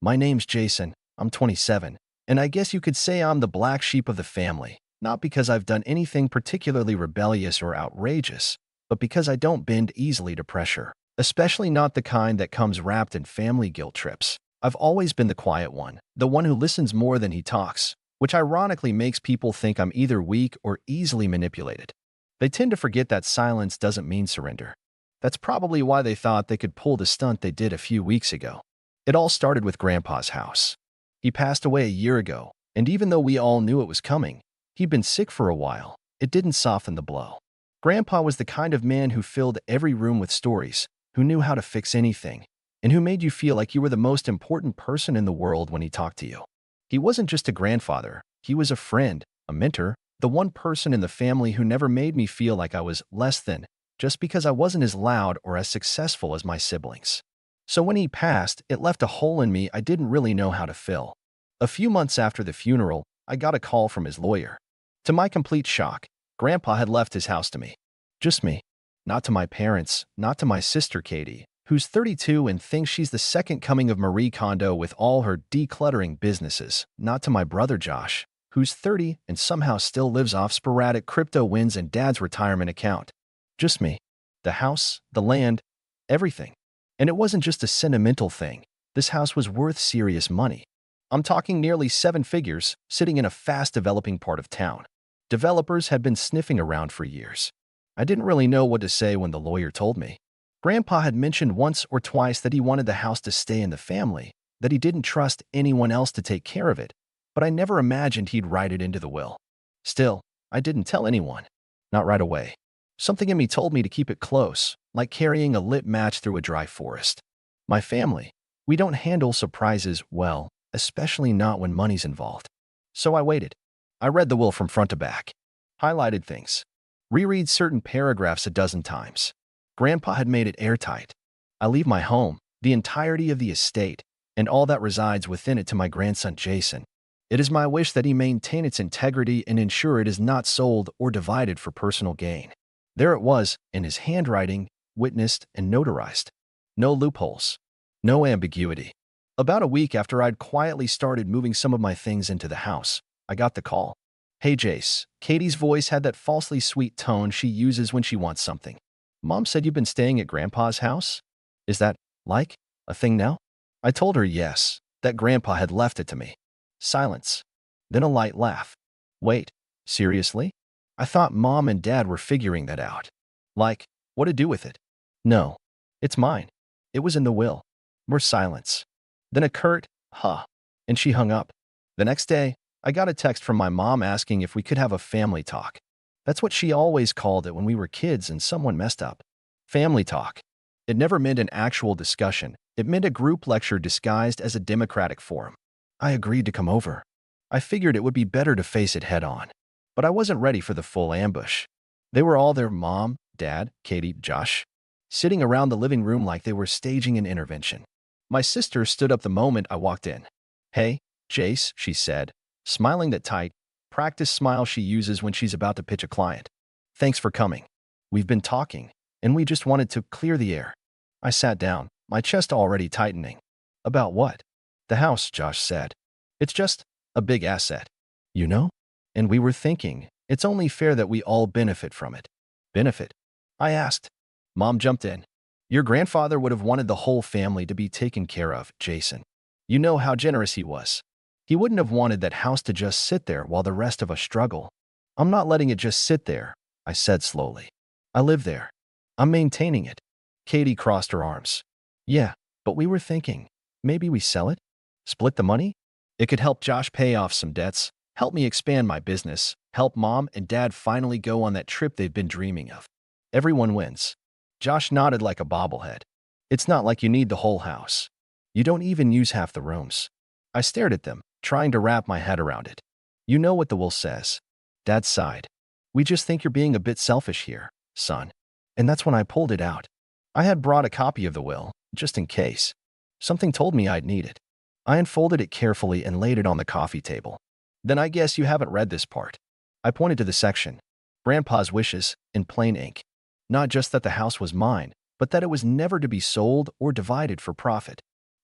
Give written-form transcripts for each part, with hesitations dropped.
My name's Jason. I'm 27, and I guess you could say I'm the black sheep of the family, not because I've done anything particularly rebellious or outrageous, but because I don't bend easily to pressure, especially not the kind that comes wrapped in family guilt trips. I've always been the quiet one, the one who listens more than he talks, which ironically makes people think I'm either weak or easily manipulated. They tend to forget that silence doesn't mean surrender. That's probably why they thought they could pull the stunt they did a few weeks ago. It all started with Grandpa's house. He passed away a year ago, and even though we all knew it was coming, he'd been sick for a while. It didn't soften the blow. Grandpa was the kind of man who filled every room with stories, who knew how to fix anything, and who made you feel like you were the most important person in the world when he talked to you. He wasn't just a grandfather, he was a friend, a mentor, the one person in the family who never made me feel like I was less than, just because I wasn't as loud or as successful as my siblings. So when he passed, it left a hole in me I didn't really know how to fill. A few months after the funeral, I got a call from his lawyer. To my complete shock, Grandpa had left his house to me. Just me. Not to my parents, not to my sister Katie, who's 32 and thinks she's the second coming of Marie Kondo with all her decluttering businesses, not to my brother Josh, who's 30 and somehow still lives off sporadic crypto wins and dad's retirement account. Just me. The house, the land, everything. And it wasn't just a sentimental thing. This house was worth serious money. I'm talking nearly 7 figures, sitting in a fast-developing part of town. Developers had been sniffing around for years. I didn't really know what to say when the lawyer told me. Grandpa had mentioned once or twice that he wanted the house to stay in the family, that he didn't trust anyone else to take care of it, but I never imagined he'd write it into the will. Still, I didn't tell anyone. Not right away. Something in me told me to keep it close, like carrying a lit match through a dry forest. My family, we don't handle surprises well, especially not when money's involved. So I waited. I read the will from front to back, highlighted things, reread certain paragraphs a dozen times. Grandpa had made it airtight. I leave my home, the entirety of the estate, and all that resides within it to my grandson Jason. It is my wish that he maintain its integrity and ensure it is not sold or divided for personal gain. There it was, in his handwriting, witnessed and notarized. No loopholes. No ambiguity. About a week after I'd quietly started moving some of my things into the house, I got the call. "Hey Jace." Katie's voice had that falsely sweet tone she uses when she wants something. "Mom said you've been staying at Grandpa's house? Is that, like, a thing now?" I told her yes, that Grandpa had left it to me. Silence. Then a light laugh. "Wait, seriously? I thought Mom and Dad were figuring that out. Like, what to do with it?" "No. It's mine. It was in the will." More silence. Then a curt, "Huh," and she hung up. The next day, I got a text from my mom asking if we could have a family talk. That's what she always called it when we were kids and someone messed up. Family talk. It never meant an actual discussion. It meant a group lecture disguised as a democratic forum. I agreed to come over. I figured it would be better to face it head on. But I wasn't ready for the full ambush. They were all there, Mom, Dad, Katie, Josh, sitting around the living room like they were staging an intervention. My sister stood up the moment I walked in. "Hey, Jace," she said, smiling that tight, practice smile she uses when she's about to pitch a client. "Thanks for coming. We've been talking, and we just wanted to clear the air." I sat down, my chest already tightening. "About what?" "The house," Josh said. "It's just a big asset, you know? And we were thinking, it's only fair that we all benefit from it." "Benefit?" I asked. Mom jumped in. "Your grandfather would have wanted the whole family to be taken care of, Jason. You know how generous he was. He wouldn't have wanted that house to just sit there while the rest of us struggle." "I'm not letting it just sit there," I said slowly. "I live there. I'm maintaining it." Katie crossed her arms. "Yeah, but we were thinking, maybe we sell it? Split the money? It could help Josh pay off some debts, help me expand my business, help Mom and Dad finally go on that trip they've been dreaming of. Everyone wins." Josh nodded like a bobblehead. "It's not like you need the whole house. You don't even use half the rooms." I stared at them, trying to wrap my head around it. "You know what the will says." Dad sighed. "We just think you're being a bit selfish here, son." And that's when I pulled it out. I had brought a copy of the will, just in case. Something told me I'd need it. I unfolded it carefully and laid it on the coffee table. "Then I guess you haven't read this part." I pointed to the section. Grandpa's wishes, in plain ink. Not just that the house was mine, but that it was never to be sold or divided for profit.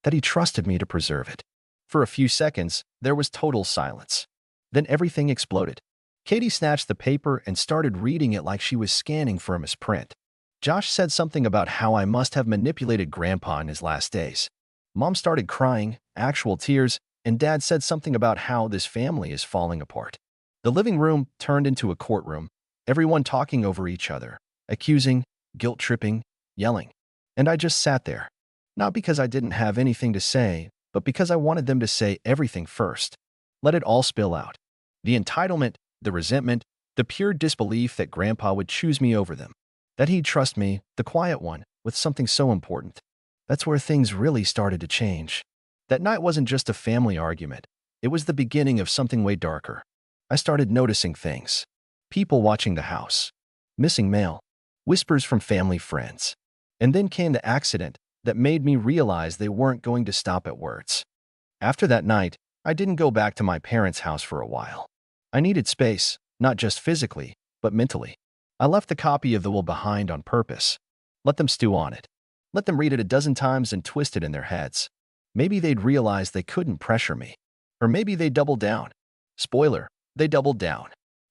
that he trusted me to preserve it. For a few seconds, there was total silence. Then everything exploded. Katie snatched the paper and started reading it like she was scanning for a misprint. Josh said something about how I must have manipulated Grandpa in his last days. Mom started crying, actual tears, and Dad said something about how this family is falling apart. The living room turned into a courtroom, everyone talking over each other, accusing, guilt-tripping, yelling. And I just sat there. Not because I didn't have anything to say, but because I wanted them to say everything first. Let it all spill out. The entitlement, the resentment, the pure disbelief that Grandpa would choose me over them. That he'd trust me, the quiet one, with something so important. That's where things really started to change. That night wasn't just a family argument. It was the beginning of something way darker. I started noticing things. People watching the house. Missing mail. Whispers from family friends. And then came the accident that made me realize they weren't going to stop at words. After that night, I didn't go back to my parents' house for a while. I needed space, not just physically, but mentally. I left the copy of the will behind on purpose. Let them stew on it. Let them read it a dozen times and twist it in their heads. Maybe they'd realize they couldn't pressure me. Or maybe they'd double down. Spoiler, they doubled down.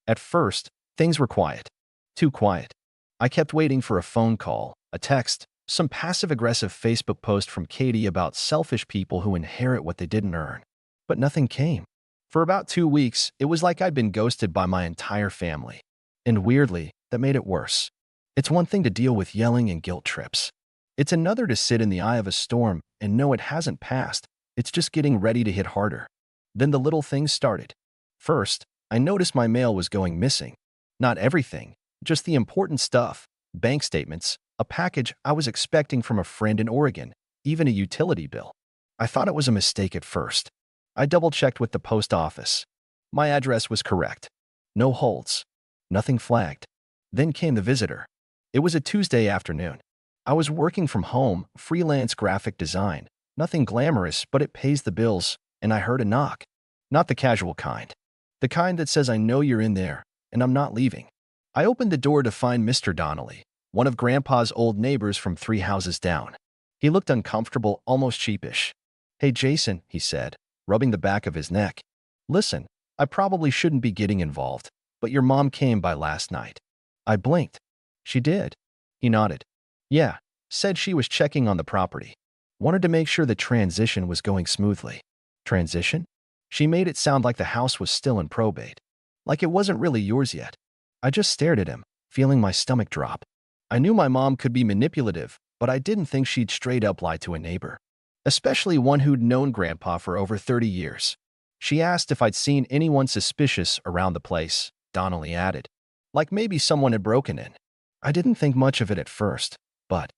At first, things were quiet. Too quiet. I kept waiting for a phone call, a text, some passive-aggressive Facebook post from Katie about selfish people who inherit what they didn't earn. But nothing came. For about 2 weeks, it was like I'd been ghosted by my entire family. And weirdly, that made it worse. It's one thing to deal with yelling and guilt trips. It's another to sit in the eye of a storm and know it hasn't passed. It's just getting ready to hit harder. Then the little things started. First, I noticed my mail was going missing. Not everything, just the important stuff. Bank statements, a package I was expecting from a friend in Oregon, even a utility bill. I thought it was a mistake at first. I double-checked with the post office. My address was correct. No holds. Nothing flagged. Then came the visitor. It was a Tuesday afternoon. I was working from home, freelance graphic design. Nothing glamorous, but it pays the bills, and I heard a knock. Not the casual kind. The kind that says I know you're in there, and I'm not leaving. I opened the door to find Mr. Donnelly, one of Grandpa's old neighbors from 3 houses down. He looked uncomfortable, almost sheepish. "Hey, Jason," he said, rubbing the back of his neck. "Listen, I probably shouldn't be getting involved, but your mom came by last night." I blinked. "She did?" He nodded. "Yeah, said she was checking on the property. Wanted to make sure the transition was going smoothly." Transition? She made it sound like the house was still in probate. Like it wasn't really yours yet. I just stared at him, feeling my stomach drop. I knew my mom could be manipulative, but I didn't think she'd straight up lie to a neighbor. Especially one who'd known Grandpa for over 30 years. She asked if I'd seen anyone suspicious around the place, Donnelly added. Like maybe someone had broken in. I didn't think much of it at first, but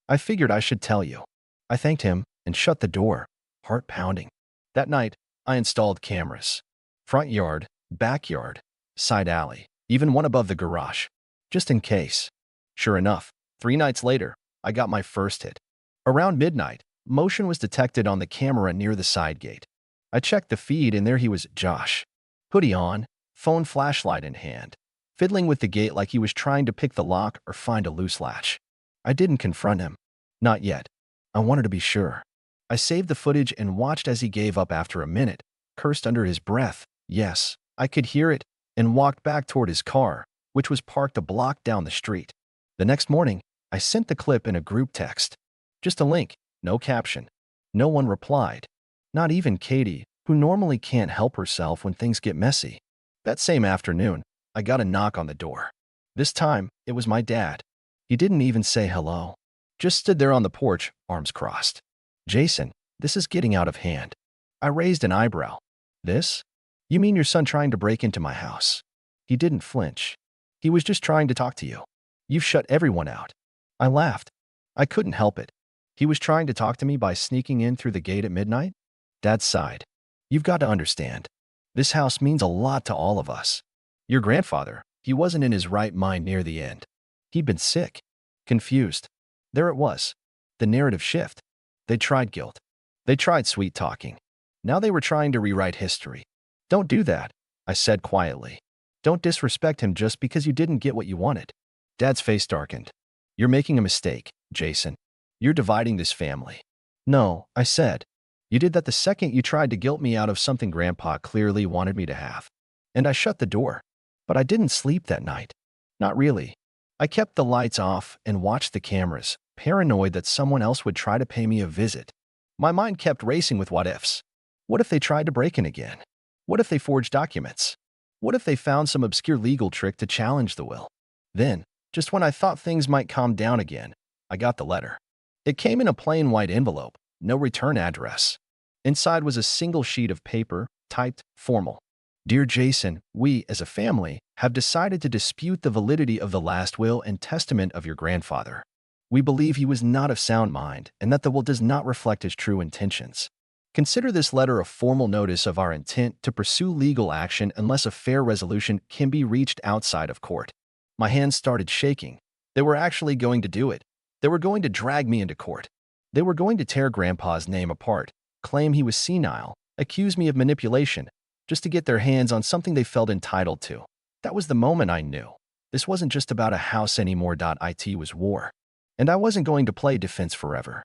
I figured I should tell you. I thanked him and shut the door, heart pounding. That night, I installed cameras. Front yard, backyard, side alley, even one above the garage. Just in case. Sure enough, 3 nights later, I got my first hit. Around midnight, motion was detected on the camera near the side gate. I checked the feed and there he was, Josh. Hoodie on, phone flashlight in hand, fiddling with the gate like he was trying to pick the lock or find a loose latch. I didn't confront him. Not yet. I wanted to be sure. I saved the footage and watched as he gave up after a minute, cursed under his breath. Yes, I could hear it, and walked back toward his car, which was parked a block down the street. The next morning, I sent the clip in a group text. Just a link, no caption. No one replied. Not even Katie, who normally can't help herself when things get messy. That same afternoon, I got a knock on the door. This time, it was my dad. He didn't even say hello. Just stood there on the porch, arms crossed. "Jason, this is getting out of hand." I raised an eyebrow. "This? You mean your son trying to break into my house?" He didn't flinch. "He was just trying to talk to you. You've shut everyone out." I laughed. I couldn't help it. He was trying to talk to me by sneaking in through the gate at midnight? Dad sighed. "You've got to understand. This house means a lot to all of us. Your grandfather, he wasn't in his right mind near the end. He'd been sick, confused. There it was. The narrative shift. They tried guilt. They tried sweet talking. Now they were trying to rewrite history. Don't do that," I said quietly. "Don't disrespect him just because you didn't get what you wanted." Dad's face darkened. "You're making a mistake, Jason. You're dividing this family. No, I said. You did that the second you tried to guilt me out of something Grandpa clearly wanted me to have. And I shut the door. But I didn't sleep that night. Not really. I kept the lights off and watched the cameras, paranoid that someone else would try to pay me a visit. My mind kept racing with what ifs. What if they tried to break in again? What if they forged documents? What if they found some obscure legal trick to challenge the will? Then, just when I thought things might calm down again, I got the letter. It came in a plain white envelope, no return address. Inside was a single sheet of paper, typed formal. Dear Jason, we, as a family, have decided to dispute the validity of the last will and testament of your grandfather. We believe he was not of sound mind and that the will does not reflect his true intentions. Consider this letter a formal notice of our intent to pursue legal action unless a fair resolution can be reached outside of court. My hands started shaking. They were actually going to do it. They were going to drag me into court. They were going to tear Grandpa's name apart, claim he was senile, accuse me of manipulation, just to get their hands on something they felt entitled to. That was the moment I knew. This wasn't just about a house anymore. It was war. And I wasn't going to play defense forever.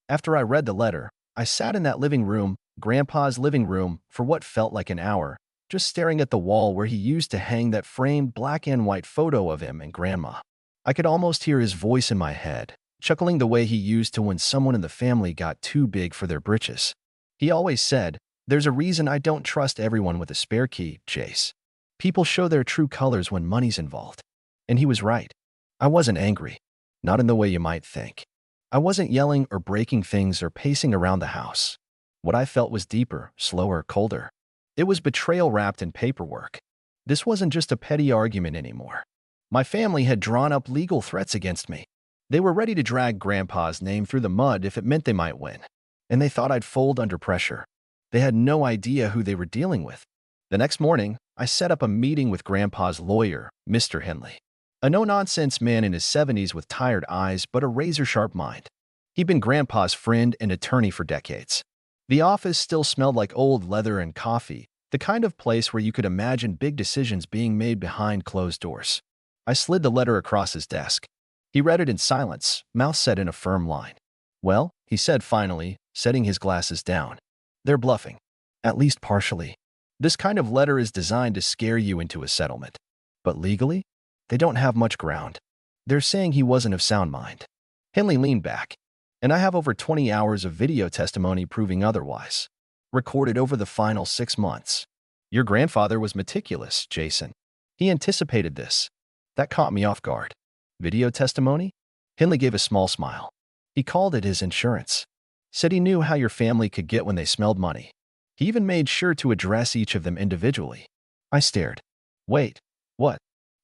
After I read the letter, I sat in that living room, Grandpa's living room, for what felt like an hour, just staring at the wall where he used to hang that framed black and white photo of him and Grandma. I could almost hear his voice in my head, chuckling the way he used to when someone in the family got too big for their britches. He always said, "There's a reason I don't trust everyone with a spare key, Jace. People show their true colors when money's involved." And he was right. I wasn't angry. Not in the way you might think. I wasn't yelling or breaking things or pacing around the house. What I felt was deeper, slower, colder. It was betrayal wrapped in paperwork. This wasn't just a petty argument anymore. My family had drawn up legal threats against me. They were ready to drag Grandpa's name through the mud if it meant they might win. And they thought I'd fold under pressure. They had no idea who they were dealing with. The next morning, I set up a meeting with Grandpa's lawyer, Mr. Henley. A no-nonsense man in his 70s with tired eyes but a razor-sharp mind. He'd been Grandpa's friend and attorney for decades. The office still smelled like old leather and coffee, the kind of place where you could imagine big decisions being made behind closed doors. I slid the letter across his desk. He read it in silence, mouth set in a firm line. "Well," he said finally, setting his glasses down. "They're bluffing. At least partially. This kind of letter is designed to scare you into a settlement. But legally, they don't have much ground. They're saying he wasn't of sound mind." Henley leaned back. "And I have over 20 hours of video testimony proving otherwise. Recorded over the final 6 months. Your grandfather was meticulous, Jason. He anticipated this. That caught me off guard." "Video testimony?" Henley gave a small smile. "He called it his insurance. Said he knew how your family could get when they smelled money. He even made sure to address each of them individually." I stared. "Wait, what?"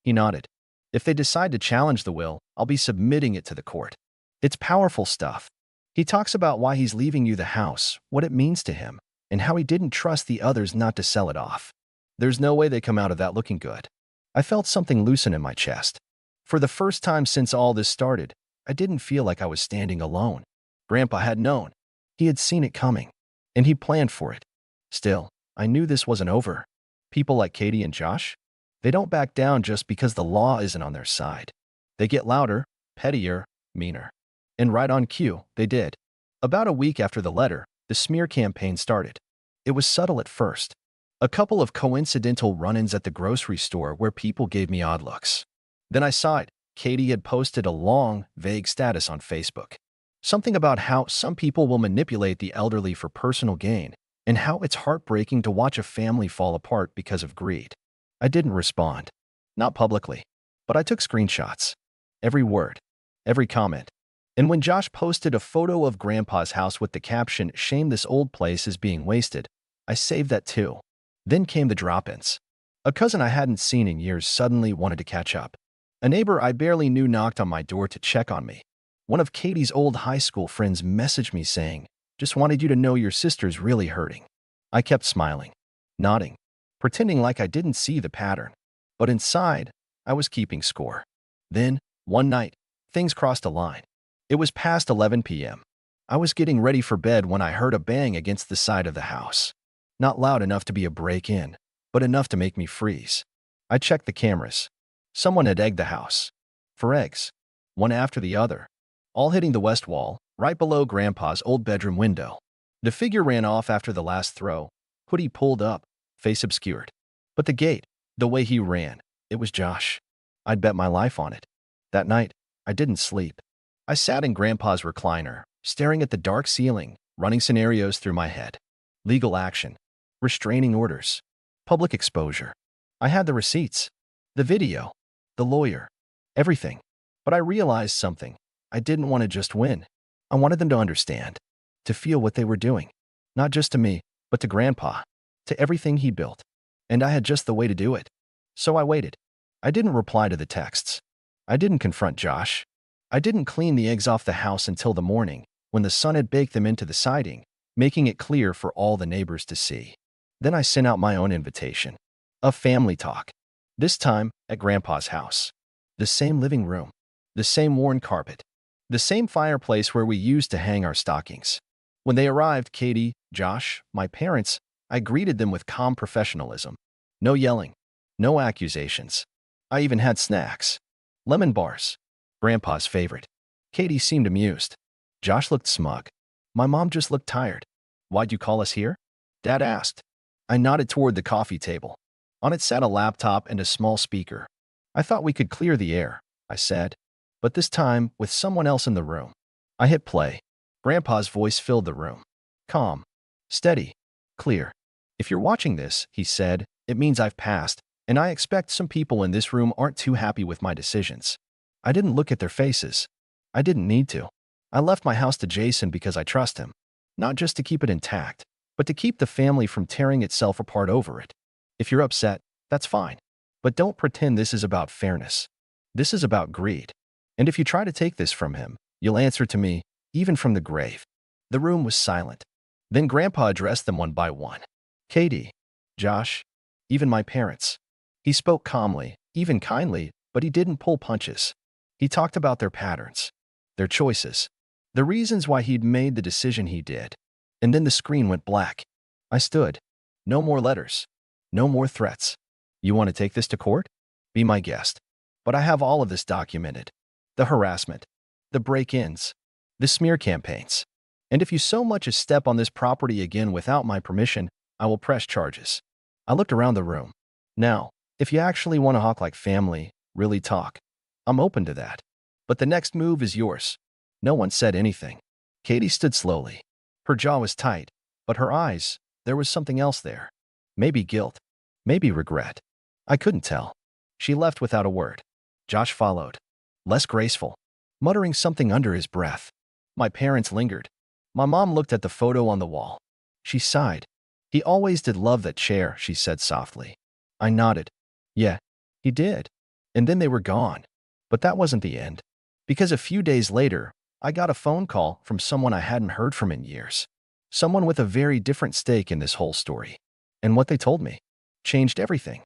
He nodded. "If they decide to challenge the will, I'll be submitting it to the court. It's powerful stuff. He talks about why he's leaving you the house, what it means to him, and how he didn't trust the others not to sell it off. There's no way they come out of that looking good." I felt something loosen in my chest. For the first time since all this started, I didn't feel like I was standing alone. Grandpa had known. He had seen it coming, and he planned for it. Still, I knew this wasn't over. People like Katie and Josh, they don't back down just because the law isn't on their side. They get louder, pettier, meaner. And right on cue, they did. About a week after the letter, the smear campaign started. It was subtle at first. A couple of coincidental run-ins at the grocery store where people gave me odd looks. Then I saw it. Katie had posted a long, vague status on Facebook. Something about how some people will manipulate the elderly for personal gain, and how it's heartbreaking to watch a family fall apart because of greed. I didn't respond. Not publicly. But I took screenshots. Every word. Every comment. And when Josh posted a photo of Grandpa's house with the caption, "Shame this old place is being wasted," I saved that too. Then came the drop-ins. A cousin I hadn't seen in years suddenly wanted to catch up. A neighbor I barely knew knocked on my door to check on me. One of Katie's old high school friends messaged me saying, "Just wanted you to know your sister's really hurting." I kept smiling, nodding, pretending like I didn't see the pattern. But inside, I was keeping score. Then, one night, things crossed a line. It was past 11 p.m. I was getting ready for bed when I heard a bang against the side of the house. Not loud enough to be a break-in, but enough to make me freeze. I checked the cameras. Someone had egged the house. 4 eggs. One after the other. All hitting the west wall, right below Grandpa's old bedroom window. The figure ran off after the last throw, hoodie pulled up, face obscured. But the gait, the way he ran, it was Josh. I'd bet my life on it. That night, I didn't sleep. I sat in Grandpa's recliner, staring at the dark ceiling, running scenarios through my head. Legal action, restraining orders, public exposure. I had the receipts, the video, the lawyer, everything. But I realized something. I didn't want to just win. I wanted them to understand, to feel what they were doing. Not just to me, but to Grandpa, to everything he built. And I had just the way to do it. So I waited. I didn't reply to the texts. I didn't confront Josh. I didn't clean the eggs off the house until the morning, when the sun had baked them into the siding, making it clear for all the neighbors to see. Then I sent out my own invitation. A family talk. This time at Grandpa's house. The same living room. The same worn carpet. The same fireplace where we used to hang our stockings. When they arrived, Katie, Josh, my parents, I greeted them with calm professionalism. No yelling. No accusations. I even had snacks. Lemon bars. Grandpa's favorite. Katie seemed amused. Josh looked smug. My mom just looked tired. "Why'd you call us here?" Dad asked. I nodded toward the coffee table. On it sat a laptop and a small speaker. "I thought we could clear the air," I said. But this time, with someone else in the room. I hit play. Grandpa's voice filled the room. Calm. Steady. Clear. "If you're watching this," he said, "it means I've passed, and I expect some people in this room aren't too happy with my decisions." I didn't look at their faces. I didn't need to. I left my house to Jason because I trust him. Not just to keep it intact, but to keep the family from tearing itself apart over it. If you're upset, that's fine. But don't pretend this is about fairness. This is about greed. And if you try to take this from him, you'll answer to me, even from the grave. The room was silent. Then Grandpa addressed them one by one. Katie, Josh, even my parents. He spoke calmly, even kindly, but he didn't pull punches. He talked about their patterns, their choices, the reasons why he'd made the decision he did. And then the screen went black. I stood. No more letters. No more threats. "You want to take this to court? Be my guest." But I have all of this documented. The harassment, the break-ins, the smear campaigns. And if you so much as step on this property again without my permission, I will press charges. I looked around the room. Now, if you actually want to talk like family, really talk, I'm open to that. But the next move is yours. No one said anything. Katie stood slowly. Her jaw was tight, but her eyes, there was something else there. Maybe guilt. Maybe regret. I couldn't tell. She left without a word. Josh followed. Less graceful, muttering something under his breath. My parents lingered. My mom looked at the photo on the wall. She sighed. "He always did love that chair," she said softly. I nodded. "Yeah, he did." And then they were gone. But that wasn't the end. Because a few days later, I got a phone call from someone I hadn't heard from in years. Someone with a very different stake in this whole story. And what they told me changed everything.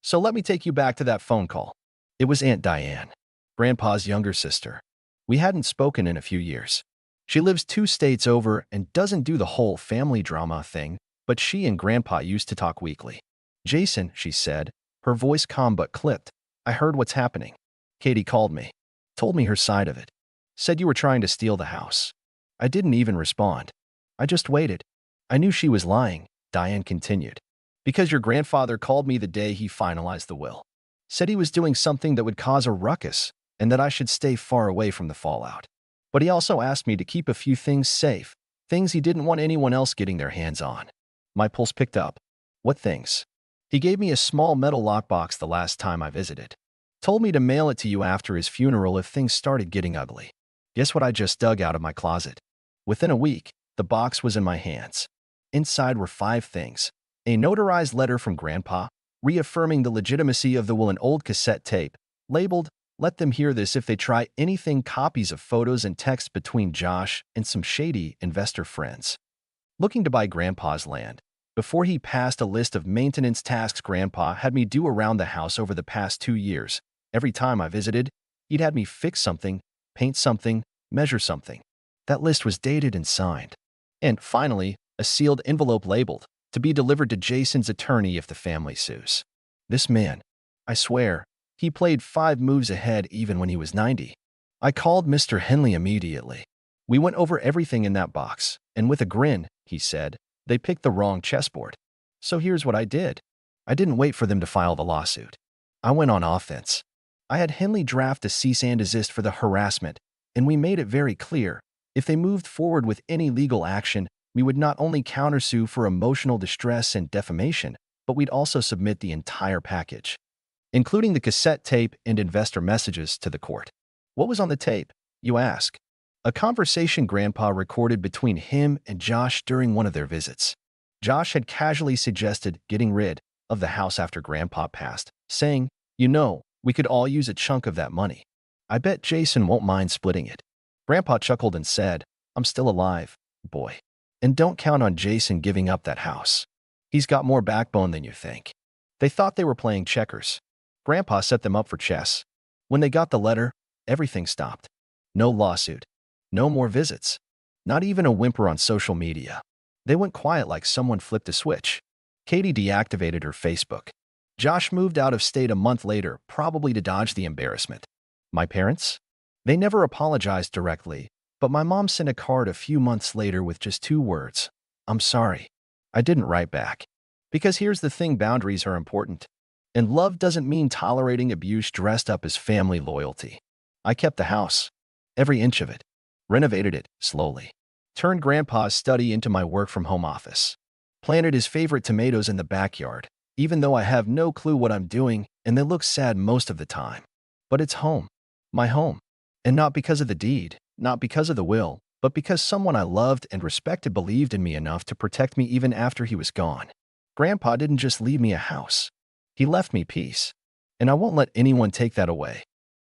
So let me take you back to that phone call. It was Aunt Diane, Grandpa's younger sister. We hadn't spoken in a few years. She lives 2 states over and doesn't do the whole family drama thing, but she and Grandpa used to talk weekly. "Jason," she said, her voice calm but clipped, "I heard what's happening." Katie called me, told me her side of it, said you were trying to steal the house. I didn't even respond. I just waited. I knew she was lying, Diane continued. "Because your grandfather called me the day he finalized the will. Said he was doing something that would cause a ruckus and that I should stay far away from the fallout. But he also asked me to keep a few things safe, things he didn't want anyone else getting their hands on." My pulse picked up. "What things?" "He gave me a small metal lockbox the last time I visited. Told me to mail it to you after his funeral if things started getting ugly." Guess what I just dug out of my closet? Within a week, the box was in my hands. Inside were 5 things. A notarized letter from Grandpa, reaffirming the legitimacy of the will, an old cassette tape, labeled, "Let them hear this if they try anything," copies of photos and text between Josh and some shady investor friends. Looking to buy Grandpa's land. Before he passed, a list of maintenance tasks Grandpa had me do around the house over the past 2 years. Every time I visited, he'd had me fix something, paint something, measure something. That list was dated and signed. And finally, a sealed envelope labeled, "To be delivered to Jason's attorney if the family sues." This man, I swear, he played 5 moves ahead even when he was 90. I called Mr. Henley immediately. We went over everything in that box, and with a grin, he said, they picked the wrong chessboard. So here's what I did. I didn't wait for them to file the lawsuit. I went on offense. I had Henley draft a cease and desist for the harassment, and we made it very clear, if they moved forward with any legal action, we would not only countersue for emotional distress and defamation, but we'd also submit the entire package, including the cassette tape and investor messages, to the court. What was on the tape, you ask? A conversation Grandpa recorded between him and Josh during one of their visits. Josh had casually suggested getting rid of the house after Grandpa passed, saying, "You know, we could all use a chunk of that money. I bet Jason won't mind splitting it." Grandpa chuckled and said, "I'm still alive, boy. And don't count on Jason giving up that house. He's got more backbone than you think." They thought they were playing checkers. Grandpa set them up for chess. When they got the letter, everything stopped. No lawsuit. No more visits. Not even a whimper on social media. They went quiet like someone flipped a switch. Katie deactivated her Facebook. Josh moved out of state a month later, probably to dodge the embarrassment. My parents? They never apologized directly, but my mom sent a card a few months later with just 2 words. "I'm sorry." I didn't write back. Because here's the thing, boundaries are important. And love doesn't mean tolerating abuse dressed up as family loyalty. I kept the house. Every inch of it. Renovated it, slowly. Turned Grandpa's study into my work-from-home office. Planted his favorite tomatoes in the backyard, even though I have no clue what I'm doing and they look sad most of the time. But it's home. My home. And not because of the deed, not because of the will, but because someone I loved and respected believed in me enough to protect me even after he was gone. Grandpa didn't just leave me a house. He left me peace. And I won't let anyone take that away.